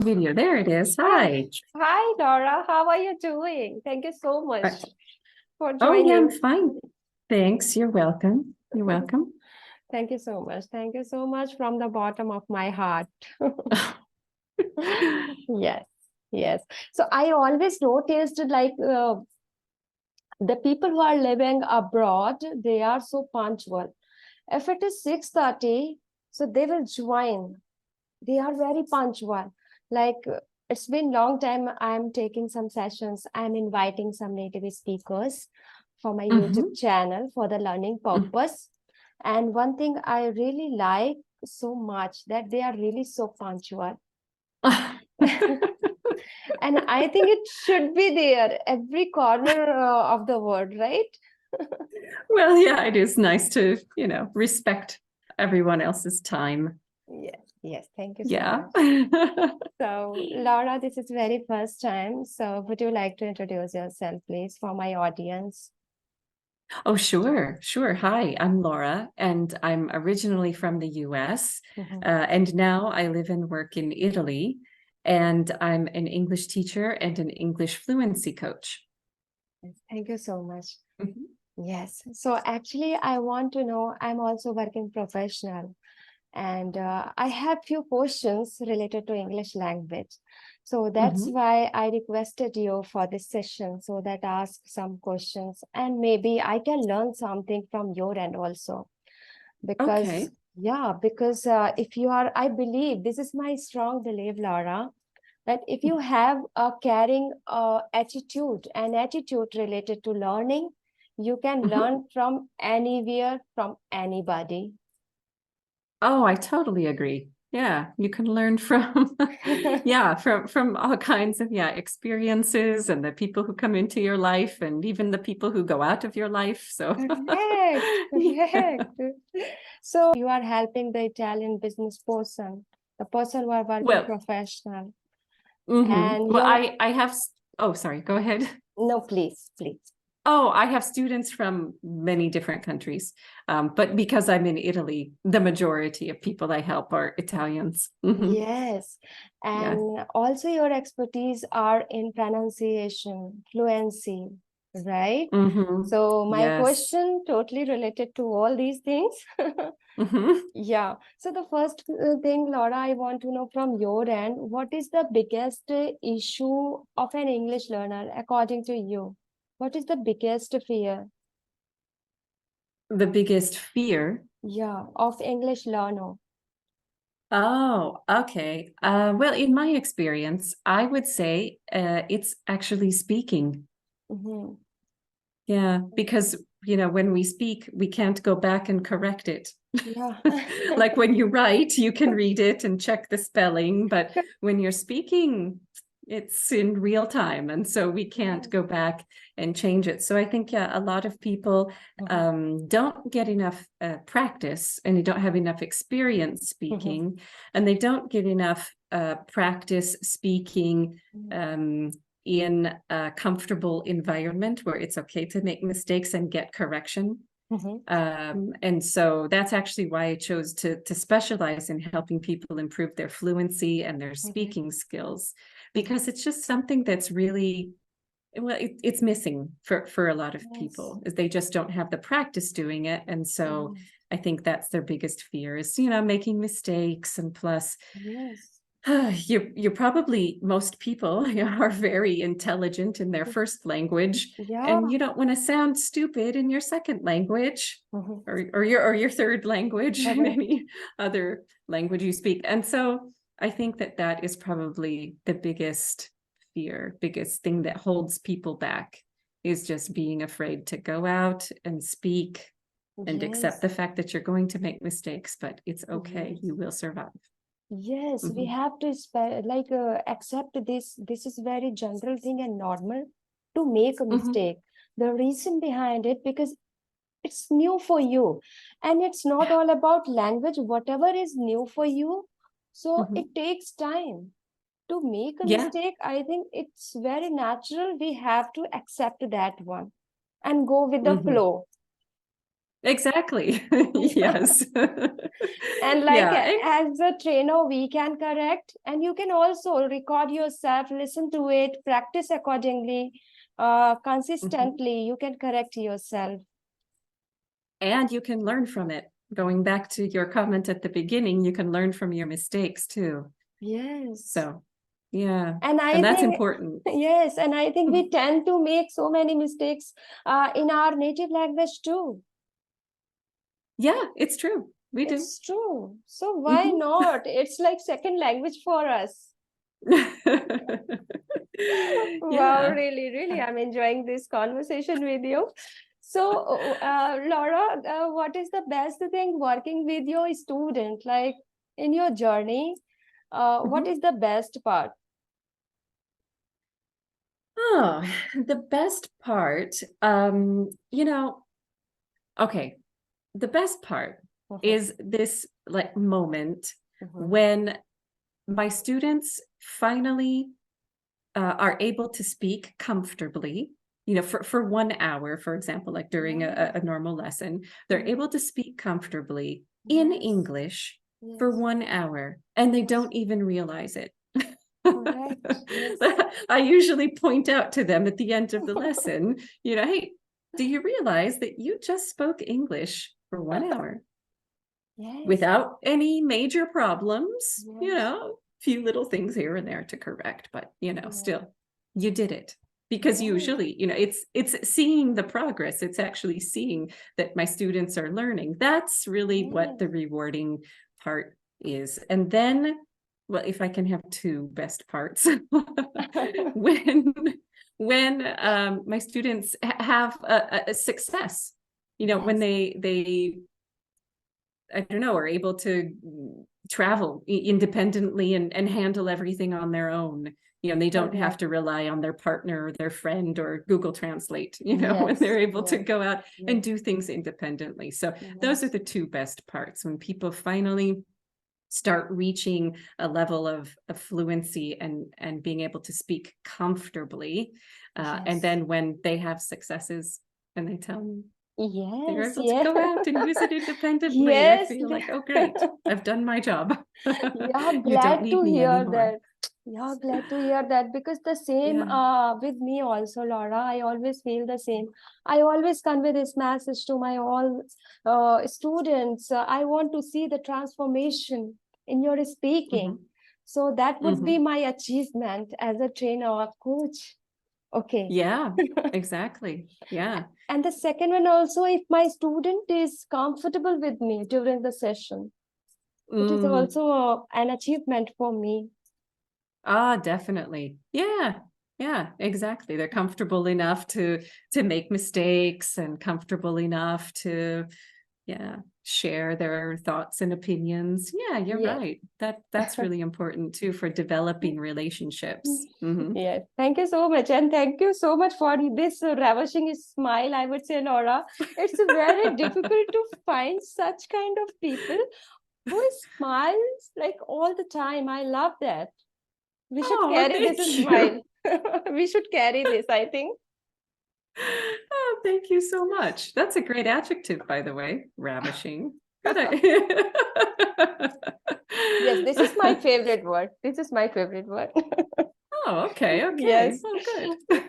Video. There it is. Hi. Hi, Laura. How are you doing? Thank you so much for Oh, yeah, I'm joining. fine. Thanks. You're welcome. You're welcome. Thank you so much. Thank you so much from the bottom of my heart. Yes, yes. So I always noticed the people who are living abroad, they are so punctual. If it is 6:30, so they will join. They are very punctual. It's been long time I'm taking some sessions. I'm inviting some native speakers for my YouTube channel for the learning purpose. And one thing I really like so much that they are really so punctual. And I think it should be there every corner of the world, right? Well, yeah, it is nice to, respect everyone else's time. Yes. Thank you so Yeah. much. So, Laura, this is very first time. So, would you like to introduce yourself, please, for my audience? Oh, sure. Hi, I'm Laura, and I'm originally from the US, and now I live and work in Italy, and I'm an English teacher and an English fluency coach. Thank you so much. Yes. So actually, I want to know, I'm also working professional, and I have few questions related to English language. So that's why I requested you for this session, so that ask some questions and maybe I can learn something from your end also. Okay. Because if you are, I believe, this is my strong belief, Laura, that if you have a caring attitude, an attitude related to learning, you can learn from anywhere, from anybody. Oh, I totally agree. Yeah, you can learn from from all kinds of experiences and the people who come into your life and even the people who go out of your life. So Correct. So you are helping the Italian business person, the person who are working well, professional. well, And you're I have, oh, sorry, go ahead. no, please. Oh, I have students from many different countries, but because I'm in Italy, the majority of people I help are Italians. Yes. Yeah. And also your expertise are in pronunciation, fluency, right? So my Yes. question totally related to all these things. Yeah. So the first thing, Laura, I want to know from your end, what is the biggest issue of an English learner according to you? What is the biggest fear? The biggest fear. Yeah, of English learner. Oh, okay. Well, in my experience, I would say it's actually speaking. Yeah, because, when we speak, we can't go back and correct it. Yeah. Like when you write, you can read it and check the spelling, but when you're speaking, it's in real time. And so we can't go back and change it. So I think, a lot of people don't get enough practice and they don't have enough experience speaking, and they don't get enough practice speaking in a comfortable environment where it's okay to make mistakes and get correction. And so that's actually why I chose to specialize in helping people improve their fluency and their speaking skills, because it's just something that's really, well, it's missing for a lot of people, is they just don't have the practice doing it. And so I think that's their biggest fear is, making mistakes. And plus, you're probably, most people are very intelligent in their first language, and you don't want to sound stupid in your second language or your third language in any other language you speak. And so I think that is probably the biggest fear, biggest thing that holds people back, is just being afraid to go out and speak and accept the fact that you're going to make mistakes, but it's okay. You will survive. Yes, we have to accept this. This is very general thing and normal to make a mistake. The reason behind it, because it's new for you, and it's not all about language. Whatever is new for you, so it takes time to make a mistake. I think it's very natural. We have to accept that one and go with the flow. Exactly. Yes. And like Yeah. as a trainer, we can correct, and you can also record yourself, listen to it, practice accordingly, Mhm. consistently. You can correct yourself. And you can learn from it. Going back to your comment at the beginning, you can learn from your mistakes too. Yes. So, yeah. And I And that's think, important. yes, and I think we tend to make so many mistakes in our native language too. Yeah, it's true. We do. It's true. So why not? It's like second language for us. Wow, Yeah. really, really, I'm enjoying this conversation with you. So, Laura, what is the best thing working with your student, like in your journey? What Mhm. is the best part? Oh, the best part, okay, the best part Mhm, is this like moment mhm. when my students finally are able to speak comfortably, for 1 hour, for example, like during Yes, a normal lesson, they're mhm. able to speak comfortably in Yes, English for yes, 1 hour, and they yes, don't even realize it. correct. Yes. I usually point out to them at the end of the lesson, hey, do you realize that you just spoke English for 1 hour Yes, without any major problems? yes, Few little things here and there to correct, but yes, still, you did it. Because yes, usually, it's seeing the progress. It's actually seeing that my students are learning. That's really what yes. the rewarding part is. And then, well, if I can have two best parts, when my students have a success, when Yes, they I don't know, are able to travel independently and handle everything on their own. They don't have correct. to rely on their partner or their friend or Google Translate, when Yes, they're able to yes, go out yes, and do things independently. So those are yes. the two best parts, when people finally start reaching a level of fluency and being able to speak comfortably. And Yes. then when they have successes and they tell me, they're Yes, able to yes. go out and use it independently. I Yes. feel like, oh, great, I've done my job. Yeah, You don't glad to need me hear anymore. that. Yeah, glad to hear that because the same Yeah. with me also, Laura. I always feel the same. I always convey this message to my all students. I want to see the transformation in your speaking. Hmm. So that would be Hmm. my achievement as a trainer or coach. Okay. Yeah, exactly. Yeah. And the second one also, if my student is comfortable with me during the session, it is Mm. also an achievement for me. Definitely. Yeah. Yeah, exactly. They're comfortable enough to make mistakes and comfortable enough to, yeah, share their thoughts and opinions. Yeah, you're Yes. right. That's really important too for developing relationships. Hmm. Yes. Thank you so much. And thank you so much for this ravishing smile, I would say, Laura. It's very difficult to find such kind of people who smiles like all the time. I love that. We should Oh, carry this thank you. smile. We should carry this, I think. Oh, thank you so much. That's a great adjective, by the way. Ravishing. Good. Yes, this is my favorite word. This is my favorite word. Oh, okay, okay. Yes. Oh, good.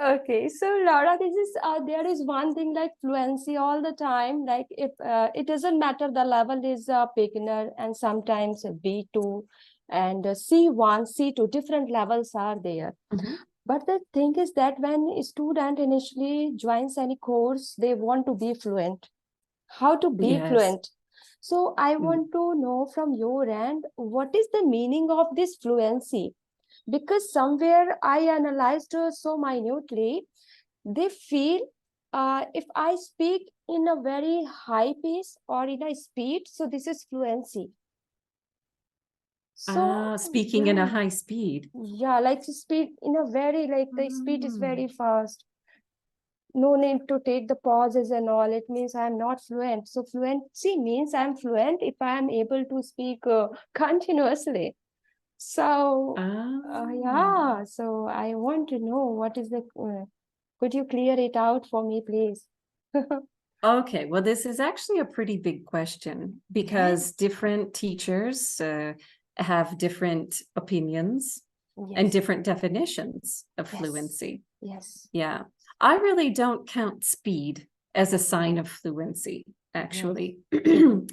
Okay, so Laura, this is there is one thing like fluency all the time. Like if it doesn't matter, the level is beginner and sometimes a B2 and C1, C2, different levels are there. Mhm. But the thing is that when a student initially joins any course, they want to be fluent. How to be Yes. fluent? So I Mm. want to know from your end, what is the meaning of this fluency? Because somewhere I analyzed so minutely, they feel if I speak in a very high pace or in a speed, so this is fluency. So Speaking in a yeah, high speed. yeah, like to speak in a very like the speed is Mm. very fast. No need to take the pauses and all. It means I'm not fluent. So fluency means I'm fluent if I am able to speak continuously. So, Ah. yeah, so I want to know what is the, could you clear it out for me, please? Okay, well, this is actually a pretty big question because different teachers have different opinions and Yes, different definitions of yes, fluency. yes, Yeah, I really don't count speed as a sign of fluency, yes. actually.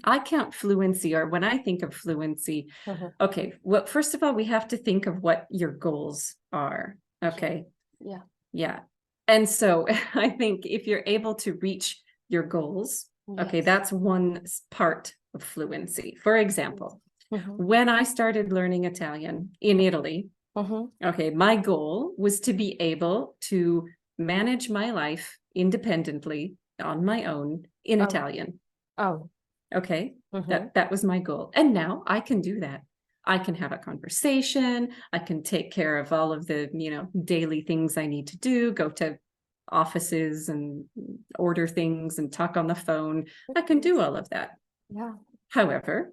I count fluency, or when I think of fluency, Mhm. okay, well, first of all, we have to think of what your goals are. Okay. Yeah, Yeah. And so I think if you're able to reach your goals, okay, yes. that's one part of fluency. For example, Mhm. when I started learning Italian in Italy, Mhm. okay, my goal was to be able to manage my life independently on my own in Oh, Italian. oh. Okay, Mhm. that was my goal. And now I can do that. I can have a conversation. I can take care of all of the, daily things I need to do, go to offices and order things and talk on the phone. I can do all of that. Yeah. However,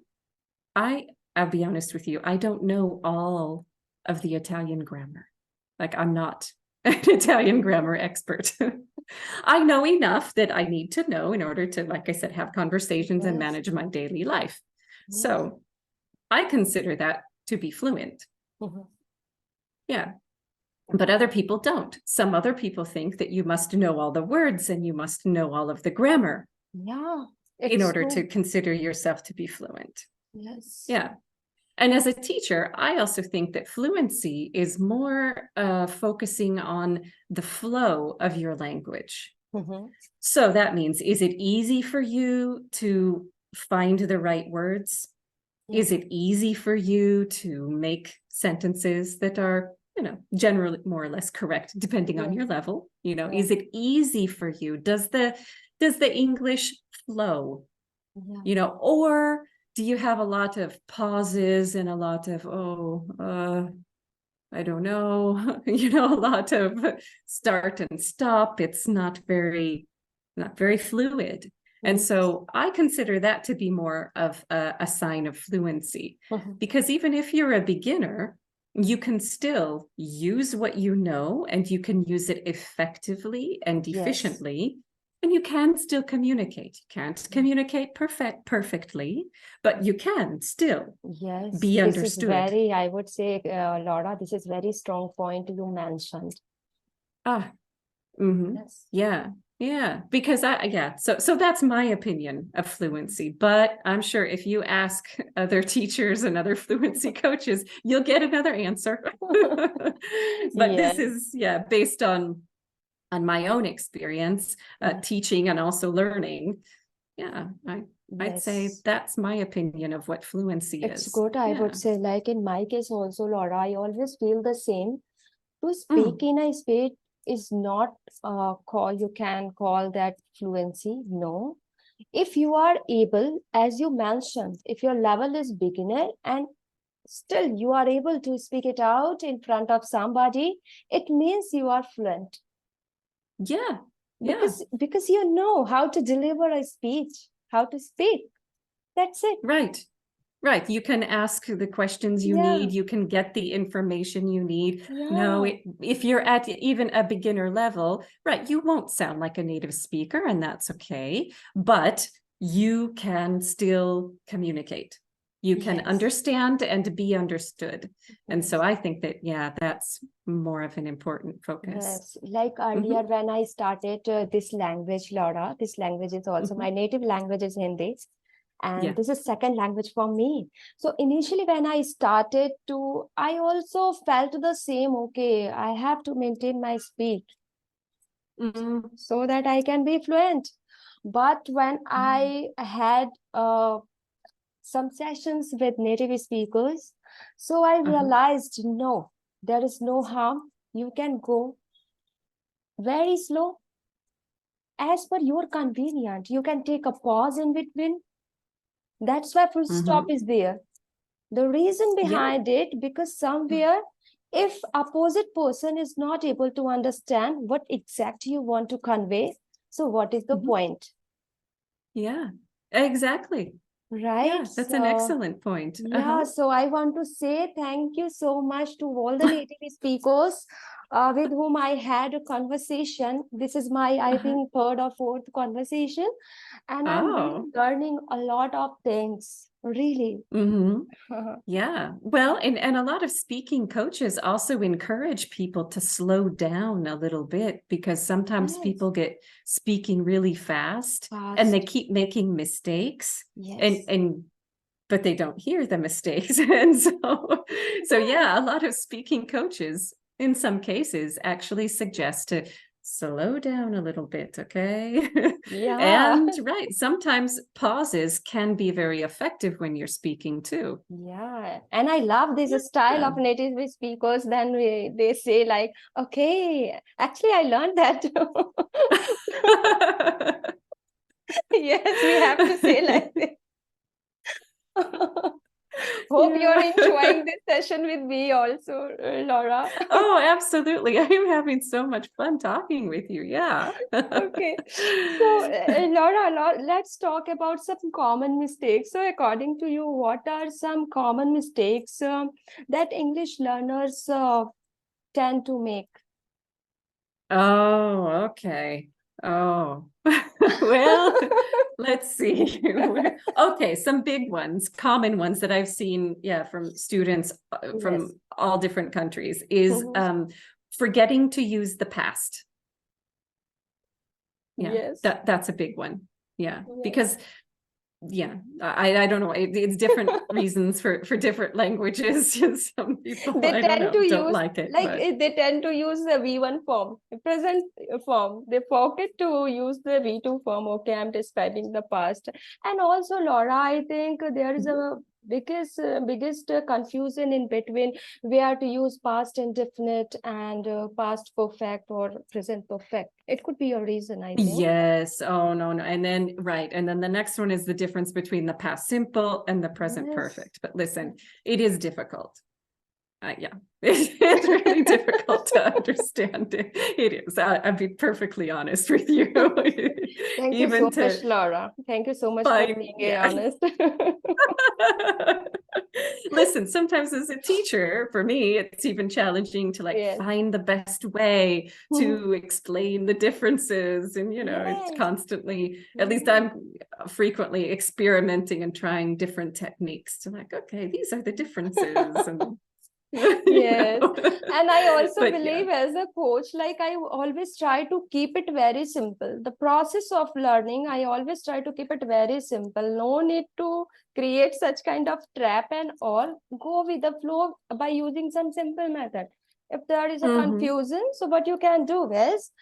I'll be honest with you, I don't know all of the Italian grammar. Like, I'm not an Italian grammar expert. I know enough that I need to know in order to, like I said, have conversations and Yes. manage my daily life. Yes. So I consider that to be fluent. Mhm. Yeah. But other people don't. Some other people think that you must know all the words and you must know all of the grammar Yeah, in it's order to true. consider yourself to be fluent. Yes. Yeah. And as a teacher, I also think that fluency is more focusing on the flow of your language. Mhm. So that means, is it easy for you to find the right words? Yeah. Is it easy for you to make sentences that are, generally more or less correct, depending on Yeah. your level? Yeah. Is it easy for you? Does the English flow? Yeah. Or do you have a lot of pauses and a lot of, I don't know, a lot of start and stop. It's not very fluid. And Yes. so I consider that to be more of a sign of fluency, Mhm. because even if you're a beginner, you can still use what you know and you can use it effectively and Yes. efficiently. And you can still communicate. You can't communicate perfectly, but you can still Yes, be this is understood. very, I would say, Laura, this is very strong point you mentioned. Ah, mm-hmm. Yes. Yeah, because so that's my opinion of fluency, but I'm sure if you ask other teachers and other fluency coaches, you'll get another answer. But this Yes. is, based on my own experience, Yeah. teaching and also learning. Yeah, I'd say Yes. that's my opinion of what fluency It's is. good, I would Yeah. say. Like in my case also, Laura, I always feel the same. To speak Mm, in a speech is not you can call that fluency. No. If you are able, as you mentioned, if your level is beginner and still you are able to speak it out in front of somebody, it means you are fluent. yeah. Yeah. Because you know how to deliver a speech, how to speak. That's it. Right. Right. You can ask the questions you Yeah. need. You can get the information you need. No, Yeah. if you're at even a beginner level, right, you won't sound like a native speaker, and that's okay. But you can still communicate. You can Yes. understand and be understood. And so Yes. I think that, that's more of an important focus. Yes. Like earlier when I started this language, Laura, this language is also my native language is Hindi. Yeah. And this is second language for me. So initially when I started I also felt the same, okay, I have to maintain my speed Mhm. so that I can be fluent. But when I had some sessions with native speakers, so I realized, no, there is no harm. You can go very slow as per your convenience. You can take a pause in between. That's why full stop is there. The reason Yeah. behind it, because somewhere, if opposite person is not able to understand what exactly you want to convey, so what is the point? Yeah, exactly. Right? Yeah, that's an So, excellent point. yeah, so I want to say thank you so much to all the native speakers with whom I had a conversation. This is my, I think, third or fourth conversation, and I'm really Oh. learning a lot of things, really. Yeah. Well, and a lot of speaking coaches also encourage people to slow down a little bit, because sometimes Yes, people get speaking really fast and they fast. keep making mistakes, Yes. and but they don't hear the mistakes. And so yeah, a lot of speaking coaches in some cases actually suggest to slow down a little bit, okay? Yeah. And right, sometimes pauses can be very effective when you're speaking too. Yeah, and I love this style Yeah. of native speakers. Then they say like, okay, actually I learned that. Yes, we have to say like this. Hope you're Yeah. enjoying this session with me also, Laura. Oh, absolutely. I am having so much fun talking with you. Yeah. Okay, so Laura, let's talk about some common mistakes. So according to you, what are some common mistakes that English learners tend to make? Oh, okay. Oh, well, let's see. Okay, some big ones, common ones that I've seen, yeah, from students Yes. from all different countries is forgetting to use the past. Yeah, Yes. that's a big one. Yeah, Yes. because yeah, I don't know. It's different reasons for different languages. Some people, They I don't tend know, to don't use like it, like but they tend to use the V1 form, present form. They forget to use the V2 form. Okay, I'm describing the past. And also, Laura, I think there is a biggest confusion in between where to use past indefinite and past perfect or present perfect. It could be a reason, I think. yes. Oh, no, no. And then, right. And then the next one is the difference between the past simple and the present Yes. perfect. But listen, it is difficult. Yeah, it's really difficult to understand. It is. I'll be perfectly honest with you. Thank you Even so much, to Laura. Thank you so much for find, being yeah. honest. Listen, sometimes as a teacher, for me, it's even challenging to like Yes. find the best way to explain the differences. And, you know, it's Yes. constantly, at least I'm frequently experimenting and trying different techniques to like, okay, these are the differences. And Yes. And I also but yeah. believe as a coach, like I always try to keep it very simple. The process of learning, I always try to keep it very simple. No need to create such kind of trap and all. Go with the flow by using some simple method. If there is a confusion, so what you can do is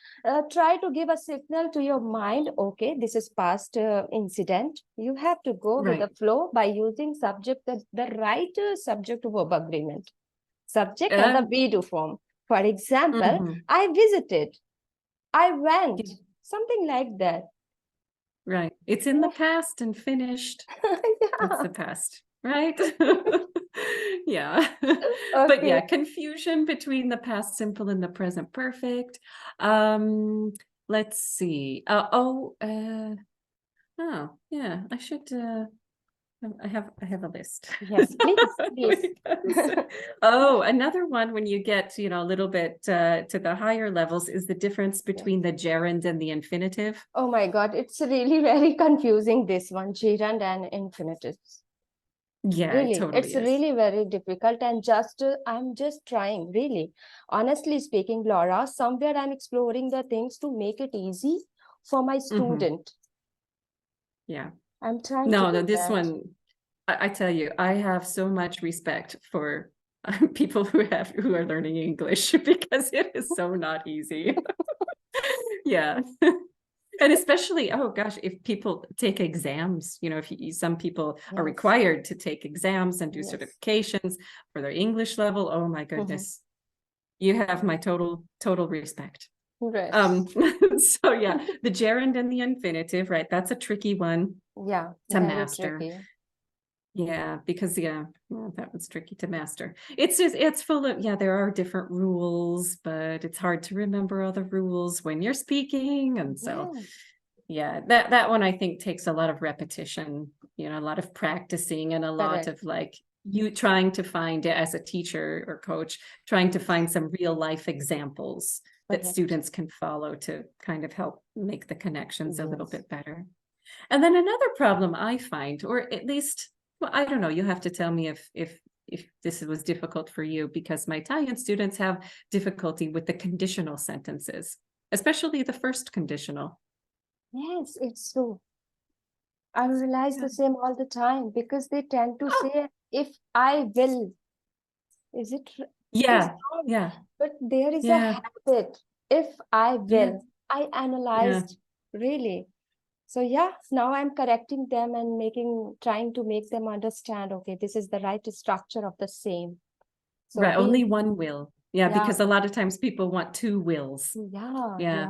try to give a signal to your mind. Okay, this is past incident. You have to go with the Right. flow by using subject, the right subject verb agreement. Subject and the we-do form. For example, I visited, I went, something like that. Right. It's in the past and finished. That's the past, right? Yeah. But yeah, Okay. confusion between the past simple and the present perfect. Let's see. Oh, yeah, I should I have a list. Yes, please. Oh, another one when you get, you know, a little bit to the higher levels is the difference between the gerund and the infinitive. Oh my God, it's really very confusing, this one, gerund and infinitives. Yeah, it Really, totally it's is. really very difficult, and I'm just trying, really. Honestly speaking, Laura, somewhere I'm exploring the things to make it easy for my student. Yeah. I'm trying to No, do this that. one, I tell you, I have so much respect for people who are learning English because it is so not easy. Yeah. And especially, oh gosh, if people take exams, you know, some people are Yes. required to take exams and do Yes. certifications for their English level. Oh my goodness. You have my total respect. Right. So yeah, the gerund and the infinitive, right? That's a tricky one Yeah, to very master. tricky. Yeah, because well, that was tricky to master. It's full of, yeah, there are different rules, but it's hard to remember all the rules when you're speaking. And so, yeah, that one I think takes a lot of repetition, you know, a lot of practicing and a lot Correct. of like you trying to find, as a teacher or coach, trying to find some real life examples that Correct. students can follow to kind of help make the connections a little Yes. bit better. And then another problem I find, or at least, well, I don't know, you have to tell me if this was difficult for you, because my Italian students have difficulty with the conditional sentences, especially the first conditional. Yes, it's true. I realize the same all the time, because they tend to say, if I will. Is it? It is Yeah, wrong. yeah, But there is a yeah, habit. If I yeah, will. I yeah. analyzed really. So yeah, now I'm correcting them and trying to make them understand, okay, this is the right structure of the same. So Right, only one will. Yeah, yeah, because a lot of times people want two wills. yeah, Yeah,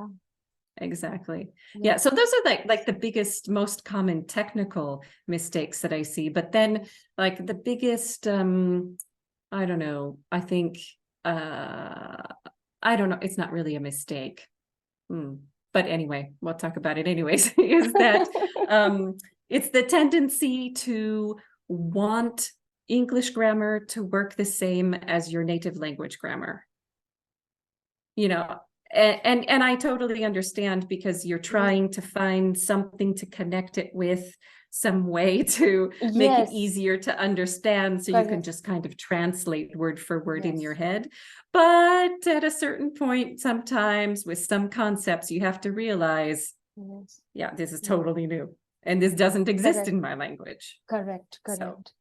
exactly. yeah. Yeah, so those are like the biggest, most common technical mistakes that I see. But then like the biggest, I don't know, I think, I don't know, it's not really a mistake. But anyway, we'll talk about it anyways, is that it's the tendency to want English grammar to work the same as your native language grammar. You know, and I totally understand, because you're trying to find something to connect it with, some way to make it Yes, easier to understand, so you can correct. just kind of translate word for word in your Yes, head. But at a certain point, sometimes with some concepts, you have to realize, yes, yeah, this is yes. totally new, and this doesn't exist Correct, in my language. correct, So correct.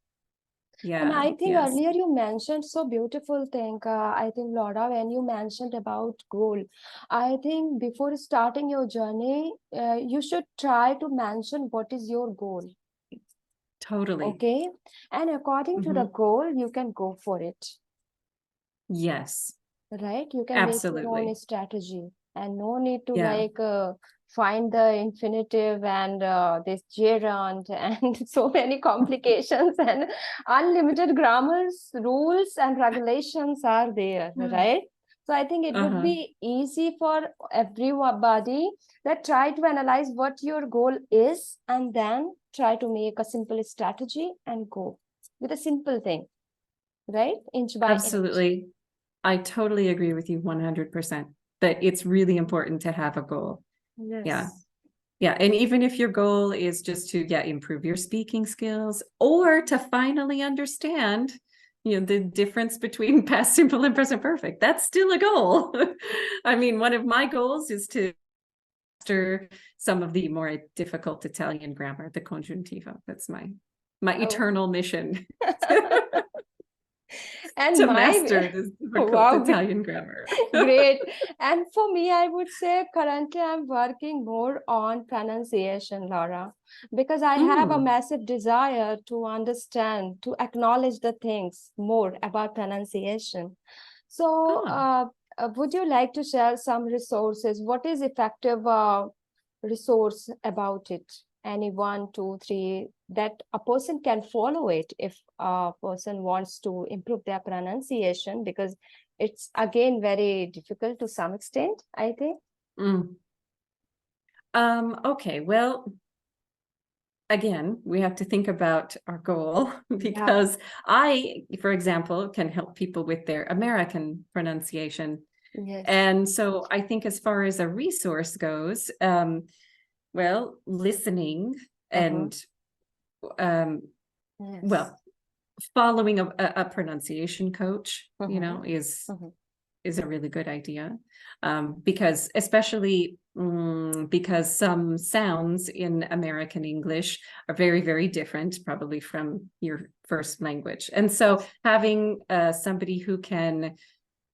And yeah, I think yes. earlier you mentioned so beautiful thing. I think, Laura, when you mentioned about goal, I think before starting your journey, you should try to mention what is your goal. Totally. Okay. And according to the goal, you can go for it, Yes, right? You can make your own absolutely. strategy, and no need to Yeah. find the infinitive and this gerund and so many complications and unlimited grammars, rules and regulations are there, right? So I think it would Uh-huh. be easy for everybody that try to analyze what your goal is, and then try to make a simple strategy and go with a simple thing, right? Inch by inch. Absolutely. I totally agree with you 100%, that it's really important to have a goal. Yeah. Yes. Yeah. And even if your goal is just to, yeah, improve your speaking skills, or to finally understand, the difference between past simple and present perfect, that's still a goal. I mean, one of my goals is to master some of the more difficult Italian grammar, the congiuntivo. That's my Oh. eternal mission. And To my master this difficult wow, Italian grammar. great. And for me, I would say currently I'm working more on pronunciation, Laura, because I have a Mm. massive desire to understand, to acknowledge the things more about pronunciation. So, Ah. would you like to share some resources? What is effective resource about it? Any one, two, three that a person can follow it if a person wants to improve their pronunciation, because it's again very difficult to some extent, I think. Mm. Okay, well, again, we have to think about our goal, Yeah. because I, for example, can help people with their American pronunciation. Yes. And so I think, as far as a resource goes, well, listening Uh-huh. and um, Yes. well, following a pronunciation coach, Uh-huh. is a really good idea, because especially because some sounds in American English are very, very different, probably from your first language. And so having somebody who can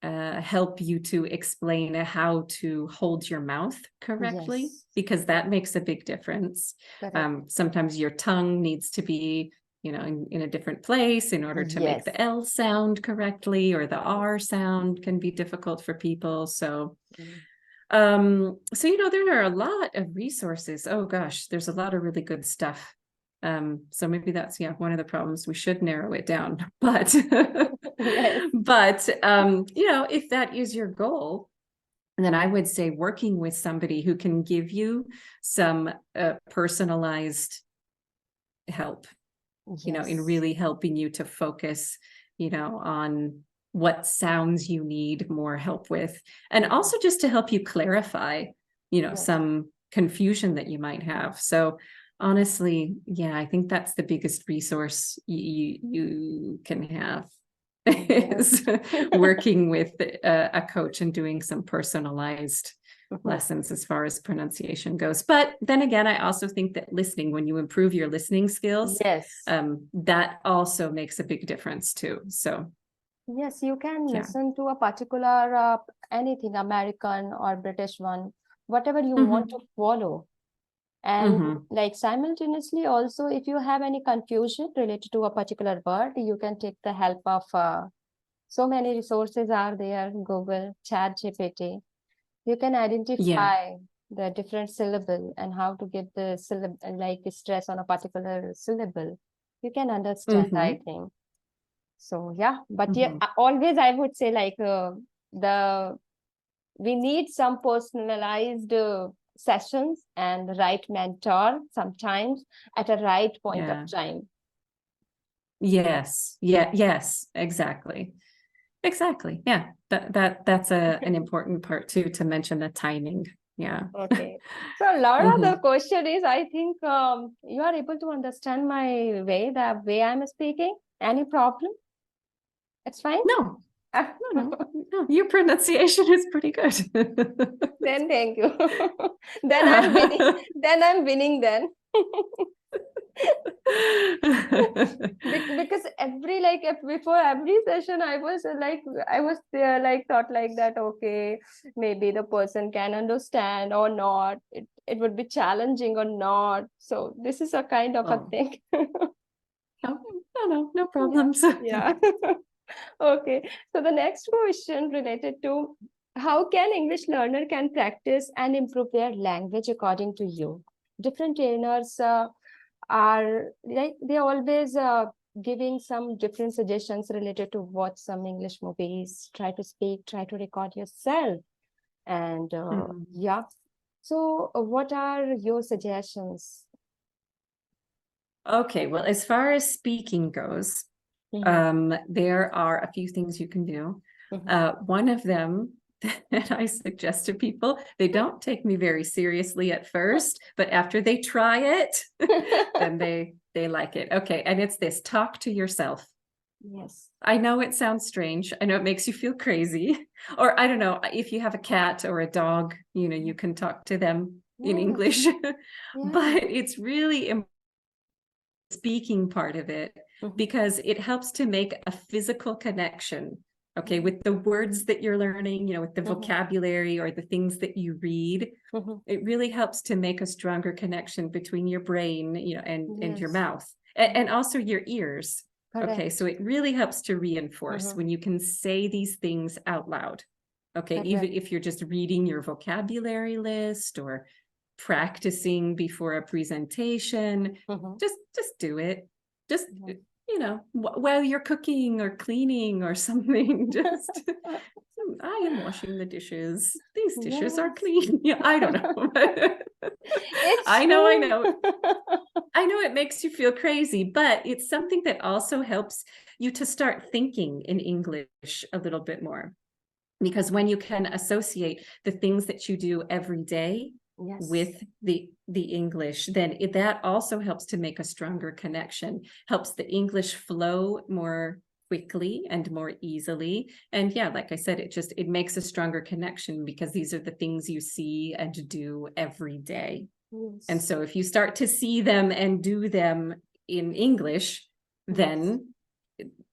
help you to explain how to hold your mouth correctly, Yes. because that makes a big difference. Correct. Sometimes your tongue needs to be, in a different place in order to make Yes. the L sound correctly, or the R sound can be difficult for people. So, there are a lot of resources. Oh gosh, there's a lot of really good stuff. So maybe that's, one of the problems. We should narrow it down, but Yes. but if that is your goal, then I would say working with somebody who can give you some personalized help you know, in Yes. really helping you to focus, you know, on what sounds you need more help with. And also just to help you clarify, you know, Yes. some confusion that you might have. So honestly, yeah, I think that's the biggest resource you can have is working with a coach and doing some personalized lessons as far as pronunciation goes. But then again, I also think that listening, when you improve your listening skills, Yes. that also makes a big difference too. So Yes, you can yeah. listen to a particular anything, American or British one, whatever you want to follow. And like simultaneously also, if you have any confusion related to a particular word, you can take the help of so many resources are there, Google, Chat GPT. You can Yeah. identify the different syllable and how to get the syllable, like stress on a particular syllable. You can understand, I think. So yeah, but yeah, always I would say like we need some personalized sessions and right mentor sometimes at a right point of Yeah. time. Yes. Yeah. Yes. Exactly. Exactly. Yeah. That's an important part too, to mention the timing. Yeah. Okay. So Laura, the question is, I think you are able to understand my way, the way I'm speaking. Any problem? It's fine. No, no. Your pronunciation is pretty good. Then thank you. Then I'm winning. Then I'm winning then. Because every before every session I was like thought like that, okay, maybe the person can understand or not, it would be challenging or not, so this is a kind of a Oh, thing. no problems. Yeah. Okay, so the next question related to how can English learner can practice and improve their language according to you. Different trainers are like they always giving some different suggestions related to watch some English movies, try to speak, try to record yourself, and yeah. So what are your suggestions? Okay, well, as far as speaking goes, there are a few things you can do. One of them that I suggest to people, they don't take me very seriously at first, but after they try it, then they like it. Okay, and it's this: talk to yourself. Yes. I know it sounds strange. I know it makes you feel crazy. Or I don't know, if you have a cat or a dog, you know, you can talk to them in English. But it's really speaking part of it, because it helps to make a physical connection, okay, with the words that you're learning, you know, with the vocabulary or the things that you read. It really helps to make a stronger connection between your brain, you know, and your mouth, and also your ears. Okay, so it really helps to reinforce when you can say these things out loud. Okay, even if you're just reading your vocabulary list or practicing before a presentation, just do it. Just, you know, while you're cooking or cleaning or something, just I am washing the dishes. These dishes are clean. Yeah, I don't know. It's I know true. I know it makes you feel crazy, but it's something that also helps you to start thinking in English a little bit more. Because when you can associate the things that you do every day with the English, then that also helps to make a stronger connection, helps the English flow more quickly and more easily. And yeah, like I said, it makes a stronger connection because these are the things you see and do every day. And so if you start to see them and do them in English, then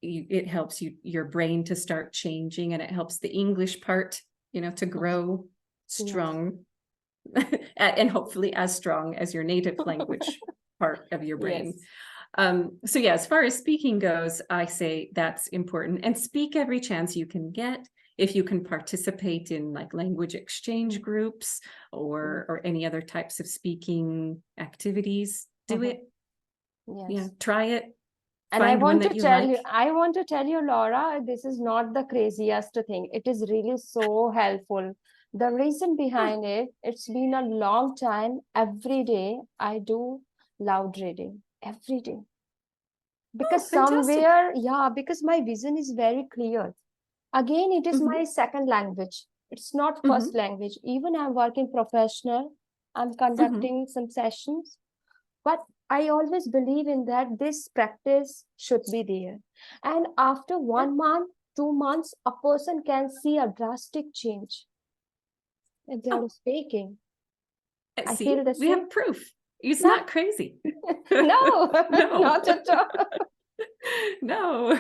it helps your brain to start changing, and it helps the English part, you know, to grow strong and hopefully as strong as your native language part of your brain. So yeah, as far as speaking goes, I say that's important, and speak every chance you can get. If you can participate in like language exchange groups or any other types of speaking activities, do it. Yeah, try it. And I Find one want to that you tell like. you, Laura, this is not the craziest thing. It is really so helpful. The reason behind it, it's been a long time. Every day I do loud reading. Every day. because fantastic. somewhere, yeah, because my vision is very clear. Again, it is my second language. It's not first Hmm. language. Even I'm working professional, I'm Hmm. conducting some sessions, but I always believe in that this practice should be there. And after Yeah. 1 month, 2 months, a person can see a drastic change in their Oh, speaking. I see, feel the we same. have proof. It's Yeah, not crazy. no, No, not at all. no.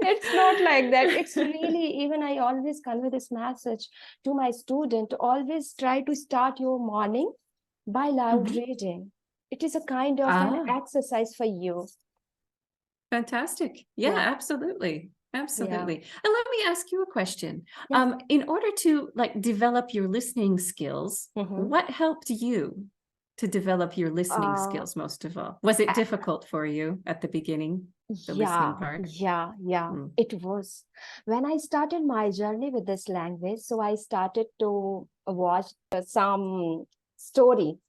It's not like that. It's really, even I always convey this message to my student, always try to start your morning by loud Mhm. reading. It is a kind of an Ah, exercise for you. fantastic. Yeah, Yeah, absolutely. yeah, Absolutely. And let me ask you a question. yes. In order to like develop your listening skills, Mm-hmm. what helped you to develop your listening Uh, skills most of all? Was it a- difficult for you at the beginning, the listening yeah, part? yeah, Mm. it was. When I started my journey with this language, so I started to watch some story,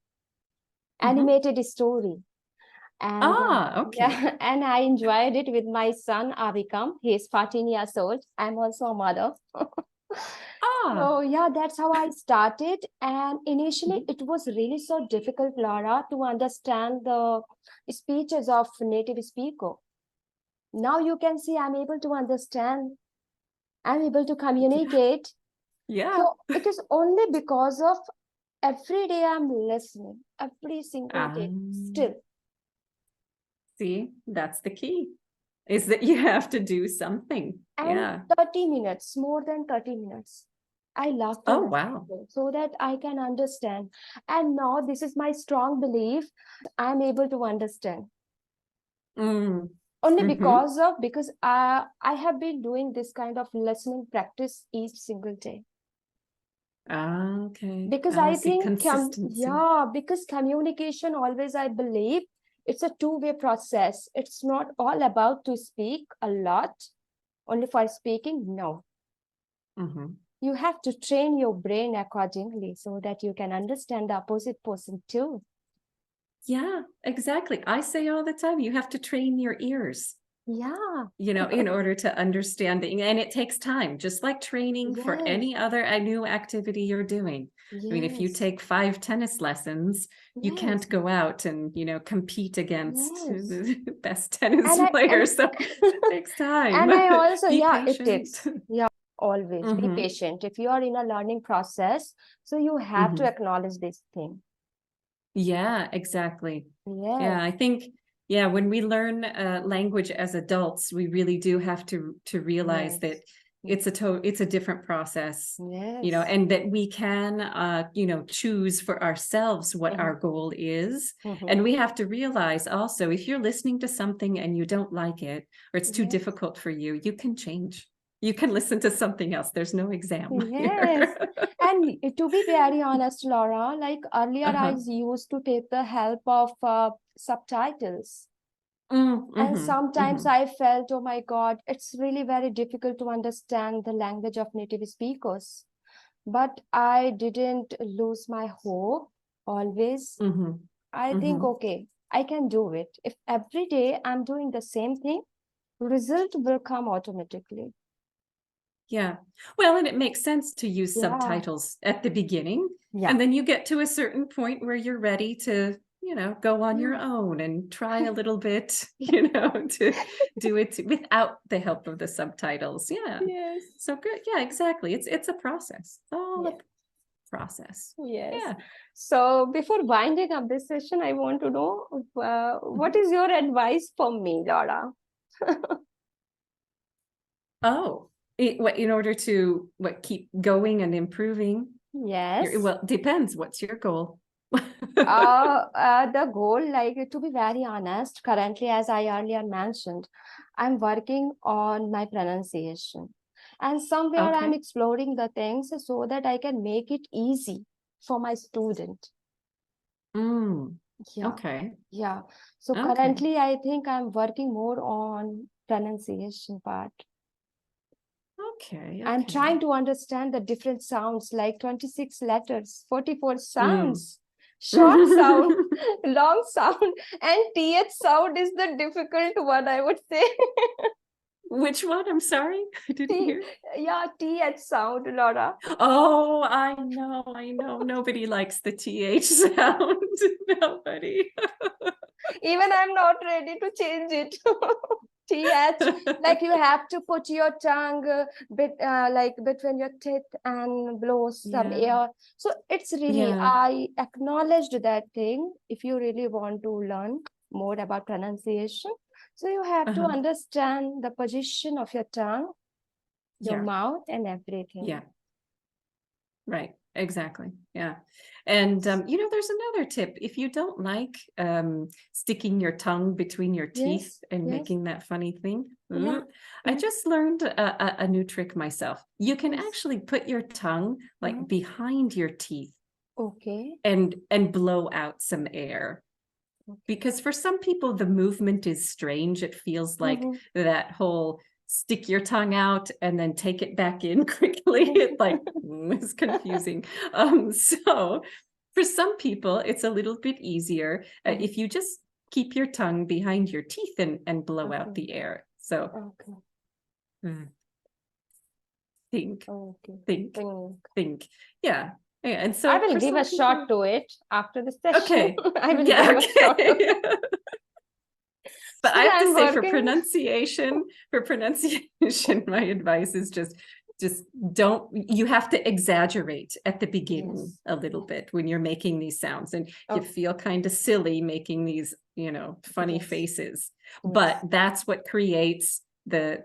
Hmm. animated story. And Ah, okay. yeah, and I enjoyed it with my son Abhikam. He is 14 years old. I'm also a mother. Ah. So yeah, that's how I started. And initially, Mhm. it was really so difficult, Laura, to understand the speeches of native speaker. Now you can see I'm able to understand. I'm able to Yeah. communicate. Yeah. So it is only because of every day I'm listening, every single day, Um, still. See, that's the key, is that you have to do something. And Yeah. 30 minutes, more than 30 minutes. I love to Oh, listen wow. to so that I can understand. And now this is my strong belief. I'm able to understand Mm. only Mm-hmm. because I have been doing this kind of listening practice each single day. Okay. Because I I see think, consistency. yeah, because communication always, I believe, it's a two-way process. It's not all about to speak a lot only for speaking. No, Mm-hmm. you have to train your brain accordingly so that you can understand the opposite person too. Yeah, exactly. I say all the time, you have to train your ears, Yeah. in order to understand it. And it takes time, just like training for Yes. any other new activity you're doing. I mean, if you Yes. take 5 tennis lessons, you Yes. can't go out and, compete against Yes. the best tennis And I and players. So it takes time. and I also, Be yeah, it patient. takes. Yeah, always be Hmm. patient. If you are in a learning process, so you have to Hmm. acknowledge this thing. Yeah, exactly. Yes. Yeah, I think, yeah, when we learn language as adults, we really do have to realize that Yes. it's a different process, Yes. and that we can choose for ourselves what Mm-hmm. our goal is. Mm-hmm. And we have to realize also, if you're listening to something and you don't like it, or it's too Yes. difficult for you, you can change. You can listen to something else. There's no exam Yes. here. And to be very honest, Laura, like earlier, I Uh-huh. used to take the help of subtitles. And Mm-hmm. sometimes Mm-hmm. I felt, oh my God, it's really very difficult to understand the language of native speakers. But I didn't lose my hope always. Mm-hmm. I think, Mm-hmm. okay, I can do it. If every day I'm doing the same thing, result will come automatically. Yeah. Well, and it makes sense to use Yeah, subtitles at the beginning. yeah, And then you get to a certain point where you're ready to, go on your yeah. own and try a little bit, to do it without the help of the subtitles. Yeah. Yes. So good. Yeah, exactly. It's a process. It's all a Yeah. process. Yes. Yeah. So before winding up this session, I want to know what Mhm. is your advice for me, Laura? Oh, in order to keep going and improving? Yes. Well, depends. What's your goal? The goal, like to be very honest, currently, as I earlier mentioned, I'm working on my pronunciation. And somewhere I'm Okay. exploring the things so that I can make it easy for my student. Mm. Yeah, Okay. yeah. So Okay. currently, I think I'm working more on pronunciation part. Okay. I'm Okay. trying to understand the different sounds, like 26 letters, 44 Mm. sounds. Short sound, long sound, and th sound is the difficult one, I would say. Which one? I'm sorry, I didn't T, hear. yeah, th sound, Laura. Oh, I know. Nobody likes the TH sound. Nobody. Even I'm not ready to change it. th, like you have to put your tongue like between your teeth and blow some Yeah. air. So it's really, Yeah. I acknowledged that thing. If you really want to learn more about pronunciation, so you have to Uh-huh. understand the position of your tongue, your Yeah. mouth, and everything. Yeah. Right. Exactly. Yeah. And there's another tip. If you don't like sticking your tongue between your teeth Yes, and yes, making that funny thing, yeah, I yeah. just learned a new trick myself. You can Yes. actually put your tongue like behind your teeth Okay. and blow out some air. Okay. Because for some people, the movement is strange. It feels like that whole stick your tongue out and then take it back in quickly. It like is confusing. So for some people, it's a little bit easier if you just keep your tongue behind your teeth and blow out the air. So think. Yeah. And so I will for give a some people, shot to it after the session. okay. I will Yeah, give a shot to it. But I have to I'm say, working. for pronunciation, my advice is just you have to exaggerate at the beginning a little bit when you're making these sounds, and you feel kind of silly making these, funny faces. But that's what creates the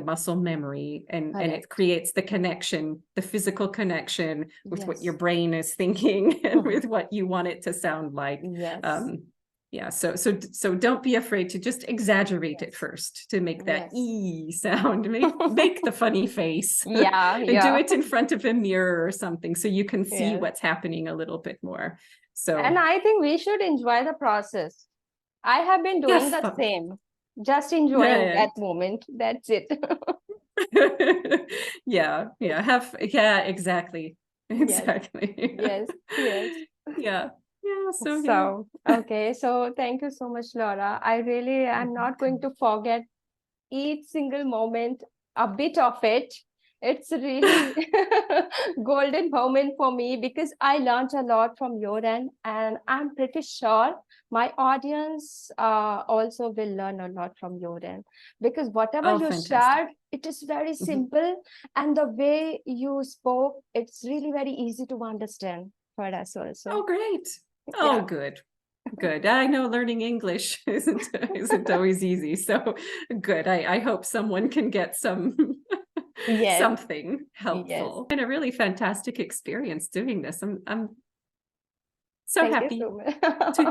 muscle memory, and it creates the connection, the physical connection with what your brain is thinking and with what you want it to sound like. Yeah, so don't be afraid to just exaggerate it first to make that E sound, make the funny face. And do it in front of a mirror or something so you can see what's happening a little bit more. And I think we should enjoy the process. I have been doing the same, just enjoying that moment. That's it. Yeah, exactly. Yes. Yeah. So, okay. So thank you so much, Laura. I really am not going to forget each single moment, a bit of it. It's really golden moment for me because I learned a lot from your end, and I'm pretty sure my audience also will learn a lot from your end, because whatever you shared, it is very simple, and the way you spoke, it's really very easy to understand for us also. Oh, great. Oh, good. I know learning English isn't always easy, so good. I hope someone can get some something helpful. And a really fantastic experience doing this. I'm so happy to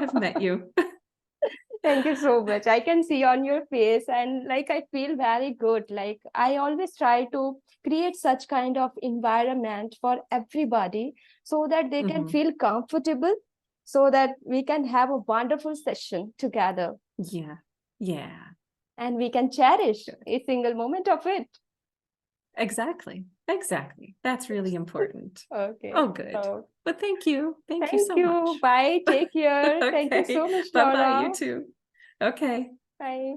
have met you. Thank you so much. I can see on your face, and like I feel very good. Like I always try to create such kind of environment for everybody so that they can feel comfortable, so that we can have a wonderful session together. Yeah. And we can cherish a single moment of it. Exactly. That's really important. Okay. Oh, good. But thank you. Thank you so much. Bye. Take care. Thank you so much, Laura. Bye-bye, you too. Okay. Bye.